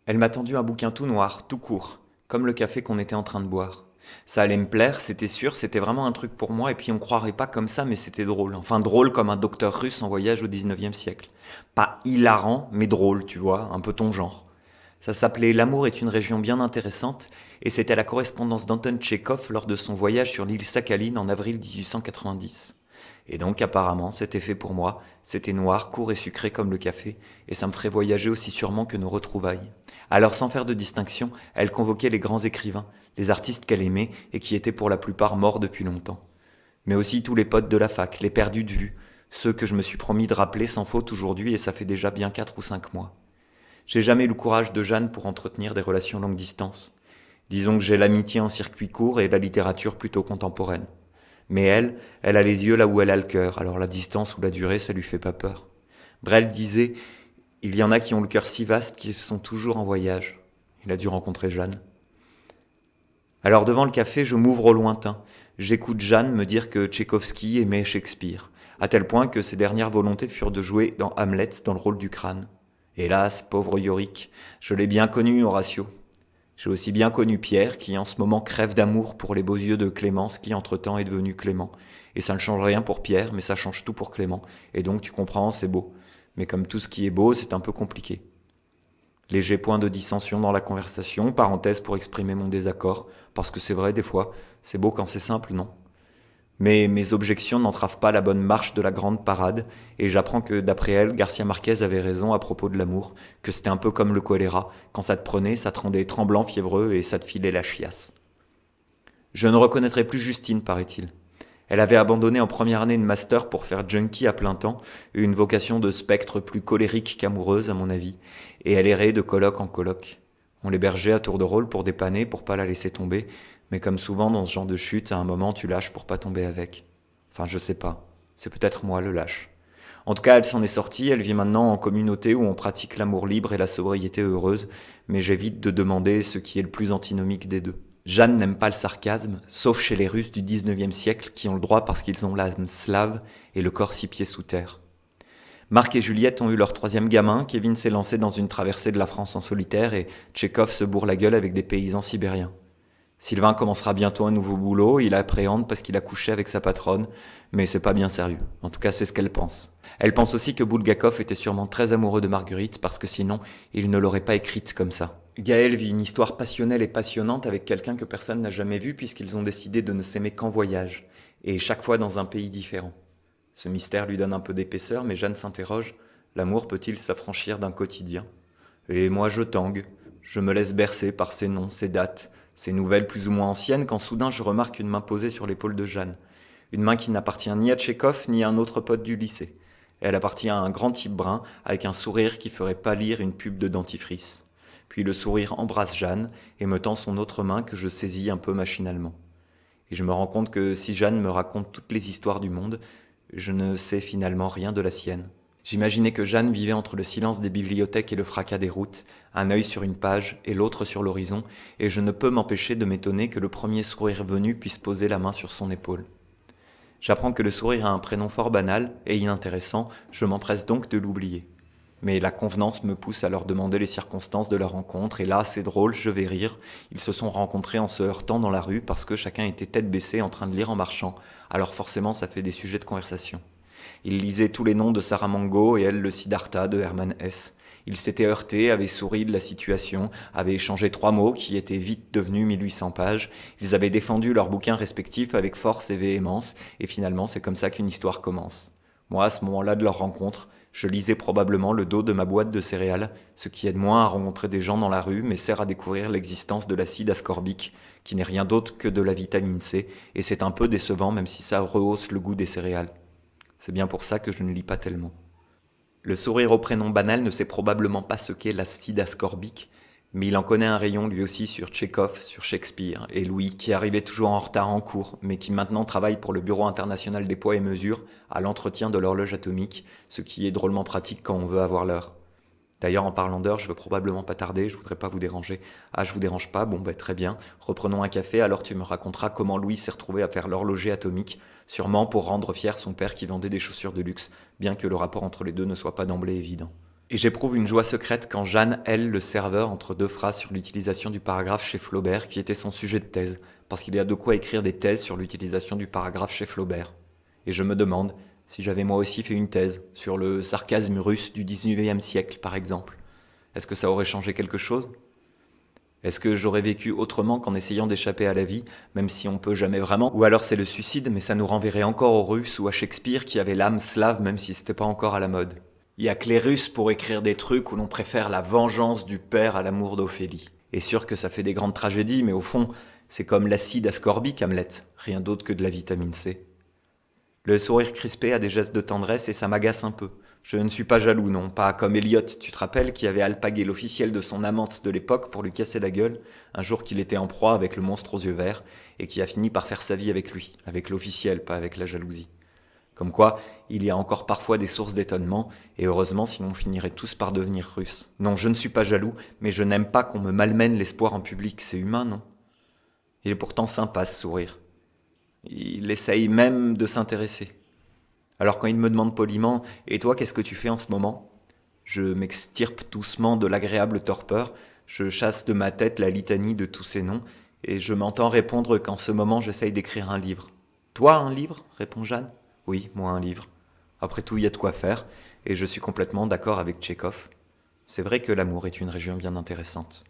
Elle m'a tendu un bouquin tout noir, tout court, comme le café qu'on était en train de boire. Ça allait me plaire, c'était sûr, c'était vraiment un truc pour moi, et puis on croirait pas comme ça, mais c'était drôle. Enfin, drôle comme un docteur russe en voyage au 19e siècle. Pas hilarant, mais drôle, tu vois, un peu ton genre. Ça s'appelait L'amour est une région bien intéressante, et c'était la correspondance d'Anton Tchekhov lors de son voyage sur l'île Sakhaline en avril 1890. Et donc apparemment, c'était fait pour moi, c'était noir, court et sucré comme le café, et ça me ferait voyager aussi sûrement que nos retrouvailles. Alors sans faire de distinction, elle convoquait les grands écrivains, les artistes qu'elle aimait et qui étaient pour la plupart morts depuis longtemps. Mais aussi tous les potes de la fac, les perdus de vue, ceux que je me suis promis de rappeler sans faute aujourd'hui et ça fait déjà bien 4 ou 5 mois. J'ai jamais eu le courage de Jeanne pour entretenir des relations longue distance. Disons que j'ai l'amitié en circuit court et la littérature plutôt contemporaine. Mais elle a les yeux là où elle a le cœur, alors la distance ou la durée, ça lui fait pas peur. Brel disait, il y en a qui ont le cœur si vaste qu'ils sont toujours en voyage. Il a dû rencontrer Jeanne. Alors devant le café, je m'ouvre au lointain. J'écoute Jeanne me dire que Tchaïkovski aimait Shakespeare, à tel point que ses dernières volontés furent de jouer dans Hamlet dans le rôle du crâne. Hélas, pauvre Yorick, je l'ai bien connu, Horatio. J'ai aussi bien connu Pierre, qui en ce moment crève d'amour pour les beaux yeux de Clémence, qui entre-temps est devenu Clément. Et ça ne change rien pour Pierre, mais ça change tout pour Clément. Et donc tu comprends, c'est beau. Mais comme tout ce qui est beau, c'est un peu compliqué. Léger point de dissension dans la conversation, parenthèse pour exprimer mon désaccord, parce que c'est vrai des fois, c'est beau quand c'est simple, non? Mais mes objections n'entravent pas la bonne marche de la grande parade, et j'apprends que, d'après elle, Garcia Marquez avait raison à propos de l'amour, que c'était un peu comme le choléra, quand ça te prenait, ça te rendait tremblant, fiévreux, et ça te filait la chiasse. Je ne reconnaîtrai plus Justine, paraît-il. Elle avait abandonné en première année de master pour faire junkie à plein temps, une vocation de spectre plus colérique qu'amoureuse à mon avis, et elle errait de colloque en colloque. On l'hébergeait à tour de rôle pour dépanner, pour pas la laisser tomber, mais comme souvent dans ce genre de chute, à un moment tu lâches pour pas tomber avec. Enfin, je sais pas. C'est peut-être moi le lâche. En tout cas, elle s'en est sortie, elle vit maintenant en communauté où on pratique l'amour libre et la sobriété heureuse, mais j'évite de demander ce qui est le plus antinomique des deux. Jeanne n'aime pas le sarcasme, sauf chez les Russes du 19e siècle qui ont le droit parce qu'ils ont l'âme slave et le corps 6 pieds sous terre. Marc et Juliette ont eu leur troisième gamin, Kevin s'est lancé dans une traversée de la France en solitaire et Tchekhov se bourre la gueule avec des paysans sibériens. Sylvain commencera bientôt un nouveau boulot, il appréhende parce qu'il a couché avec sa patronne, mais c'est pas bien sérieux. En tout cas, c'est ce qu'elle pense. Elle pense aussi que Bulgakov était sûrement très amoureux de Marguerite parce que sinon, il ne l'aurait pas écrite comme ça. Gaël vit une histoire passionnelle et passionnante avec quelqu'un que personne n'a jamais vu puisqu'ils ont décidé de ne s'aimer qu'en voyage, et chaque fois dans un pays différent. Ce mystère lui donne un peu d'épaisseur, mais Jeanne s'interroge, l'amour peut-il s'affranchir d'un quotidien? Et moi je tangue, je me laisse bercer par ces noms, ces dates, ces nouvelles plus ou moins anciennes, quand soudain je remarque une main posée sur l'épaule de Jeanne. Une main qui n'appartient ni à Tchekhov ni à un autre pote du lycée. Elle appartient à un grand type brun, avec un sourire qui ferait pâlir une pub de dentifrice. Puis le sourire embrasse Jeanne et me tend son autre main que je saisis un peu machinalement. Et je me rends compte que si Jeanne me raconte toutes les histoires du monde, je ne sais finalement rien de la sienne. J'imaginais que Jeanne vivait entre le silence des bibliothèques et le fracas des routes, un œil sur une page et l'autre sur l'horizon, et je ne peux m'empêcher de m'étonner que le premier sourire venu puisse poser la main sur son épaule. J'apprends que le sourire a un prénom fort banal et inintéressant, je m'empresse donc de l'oublier. Mais la convenance me pousse à leur demander les circonstances de leur rencontre, et là, c'est drôle, je vais rire. Ils se sont rencontrés en se heurtant dans la rue parce que chacun était tête baissée en train de lire en marchant, alors forcément ça fait des sujets de conversation. Ils lisaient tous les noms de Saramango et elle le Siddhartha de Hermann Hesse. Ils s'étaient heurtés, avaient souri de la situation, avaient échangé 3 mots qui étaient vite devenus 1800 pages. Ils avaient défendu leurs bouquins respectifs avec force et véhémence, et finalement c'est comme ça qu'une histoire commence. Moi, à ce moment-là de leur rencontre, je lisais probablement le dos de ma boîte de céréales, ce qui aide moins à rencontrer des gens dans la rue, mais sert à découvrir l'existence de l'acide ascorbique, qui n'est rien d'autre que de la vitamine C, et c'est un peu décevant même si ça rehausse le goût des céréales. C'est bien pour ça que je ne lis pas tellement. Le sourire au prénom banal ne sait probablement pas ce qu'est l'acide ascorbique, mais il en connaît un rayon lui aussi sur Tchekhov, sur Shakespeare, et Louis, qui arrivait toujours en retard en cours, mais qui maintenant travaille pour le Bureau international des poids et mesures, à l'entretien de l'horloge atomique, ce qui est drôlement pratique quand on veut avoir l'heure. D'ailleurs, en parlant d'heure, je veux probablement pas tarder, je voudrais pas vous déranger. Ah, je vous dérange pas? Bon, très bien. Reprenons un café, alors tu me raconteras comment Louis s'est retrouvé à faire l'horloger atomique, sûrement pour rendre fier son père qui vendait des chaussures de luxe, bien que le rapport entre les deux ne soit pas d'emblée évident. Et j'éprouve une joie secrète quand Jeanne, elle, le serveur, entre deux phrases sur l'utilisation du paragraphe chez Flaubert, qui était son sujet de thèse, parce qu'il y a de quoi écrire des thèses sur l'utilisation du paragraphe chez Flaubert. Et je me demande si j'avais moi aussi fait une thèse sur le sarcasme russe du 19e siècle, par exemple. Est-ce que ça aurait changé quelque chose? Est-ce que j'aurais vécu autrement qu'en essayant d'échapper à la vie, même si on peut jamais vraiment? Ou alors c'est le suicide, mais ça nous renverrait encore aux Russes ou à Shakespeare qui avait l'âme slave même si c'était pas encore à la mode. Il y a que les Russes pour écrire des trucs où l'on préfère la vengeance du père à l'amour d'Ophélie. Et sûr que ça fait des grandes tragédies, mais au fond, c'est comme l'acide ascorbique, Hamlet, rien d'autre que de la vitamine C. Le sourire crispé a des gestes de tendresse et ça m'agace un peu. Je ne suis pas jaloux, non, pas comme Elliot, tu te rappelles, qui avait alpagué l'officiel de son amante de l'époque pour lui casser la gueule, un jour qu'il était en proie avec le monstre aux yeux verts, et qui a fini par faire sa vie avec lui, avec l'officiel, pas avec la jalousie. Comme quoi, il y a encore parfois des sources d'étonnement, et heureusement sinon on finirait tous par devenir russes. Non, je ne suis pas jaloux, mais je n'aime pas qu'on me malmène l'espoir en public, c'est humain, non? Il est pourtant sympa ce sourire. Il essaye même de s'intéresser. Alors quand il me demande poliment « Et toi, qu'est-ce que tu fais en ce moment ?» Je m'extirpe doucement de l'agréable torpeur, je chasse de ma tête la litanie de tous ces noms, et je m'entends répondre qu'en ce moment j'essaye d'écrire un livre. « Toi, un livre ?» répond Jeanne. « Oui, moi un livre. Après tout, il y a de quoi faire, et je suis complètement d'accord avec Tchekhov. C'est vrai que l'amour est une région bien intéressante.